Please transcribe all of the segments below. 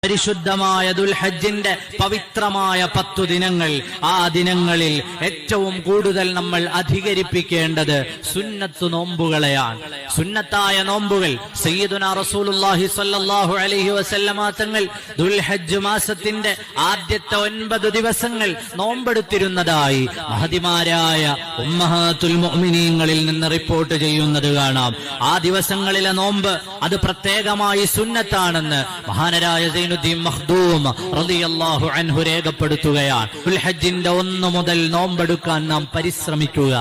പരിശുദ്ധമായ ദുൽഹജ്ജിന്റെ പവിത്രമായ 10 ദിനങ്ങൾ, ആ ദിനങ്ങളിൽ ഏറ്റവും കൂടുതൽ നമ്മൾ അധികരിപ്പിക്കേണ്ടത് സുന്നത്ത് നോമ്പുകളെയാണ്. സുന്നത്തായ നോമ്പുകൾ സയ്യിദുനാ റസൂലുള്ളാഹി സ്വല്ലല്ലാഹു അലൈഹി വസല്ലമ തങ്ങൾ ദുൽഹജ്ജ് മാസത്തിന്റെ ആദ്യത്തെ 9 ദിവസങ്ങൾ നോമ്പെടുത്തിരുന്നതായി മഹദിമാരായ ഉമ്മഹാത്തുൽ മുഅ്മിനീങ്ങളിൽ നിന്ന് റിപ്പോർട്ട് ചെയ്യുന്നത് കാണാം. ആ ദിവസങ്ങളിലെ നോമ്പ് അത് പ്രത്യേകമായി സുന്നത്താണെന്ന് മഹാനരായ സൈനുദ്ദീൻ മഖ്ദൂം റളിയല്ലാഹു അൻഹു രേഖപ്പെടുത്തുകയാണ്. ദുൽഹജ്ജിന്റെ 1 മുതൽ നോമ്പെടുക്കാൻ നാം പരിശ്രമിക്കുക.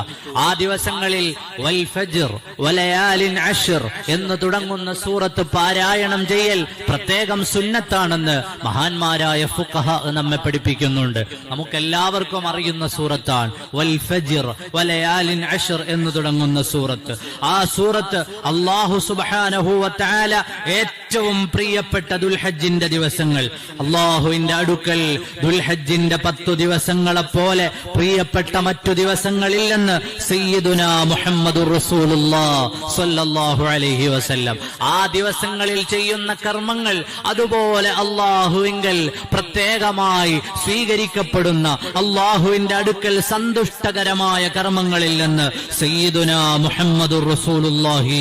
ആ ദിവസങ്ങളിൽ വൽ ഫജ്ർ വലയാലിൻ അശ്ർ എന്ന് തുടങ്ങുന്ന സൂറത്ത് പാരായണം ചെയ്യൽ പ്രത്യേകം സുന്നത്താണെന്ന് മഹാന്മാരായ ഫുഖഹ നമ്മെ പഠിപ്പിക്കുന്നുണ്ട്. നമുക്കെല്ലാവർക്കും അറിയുന്ന സൂറത്താണ് വൽ ഫജ്ർ വലയാലിൻ അശ്ർ എന്ന് തുടങ്ങുന്ന സൂറത്ത്. ആ സൂറത്ത് അല്ലാഹു സുബ്ഹാനഹു വ തആല ഏറ്റവും പ്രിയപ്പെട്ട ദുൽഹജ്ജിന്റെ ദിവസങ്ങൾ, അല്ലാഹുവിന്റെ അടുക്കൽ ദുൽഹജ്ജിന്റെ 10 ദിവസങ്ങളെ പോലെ പ്രിയപ്പെട്ട മറ്റു ദിവസങ്ങളില്ലെന്ന് സയ്യിദുനാ മുഹമ്മദുർ റസൂലുള്ളാഹി സ്വല്ലല്ലാഹു അലൈഹി വസല്ലം. ആ ദിവസങ്ങളിൽ ചെയ്യുന്ന കർമ്മങ്ങൾ അതുപോലെ അല്ലാഹുവിങ്കൽ പ്രത്യേകമായി സ്വീകരിക്കപ്പെടുന്ന അല്ലാഹുവിന്റെ അടുക്കൽ സന്തുഷ്ടകരമായ കർമ്മങ്ങളിൽ നിന്ന് സയ്യിദുനാ മുഹമ്മദുർ റസൂലുള്ളാഹി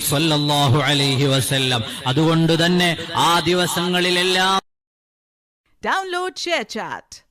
സ്വല്ലല്ലാഹു അലൈഹി വസല്ലം. അതുകൊണ്ട് തന്നെ ആ ദിവസങ്ങളിലെല്ലാം Download ShareChat.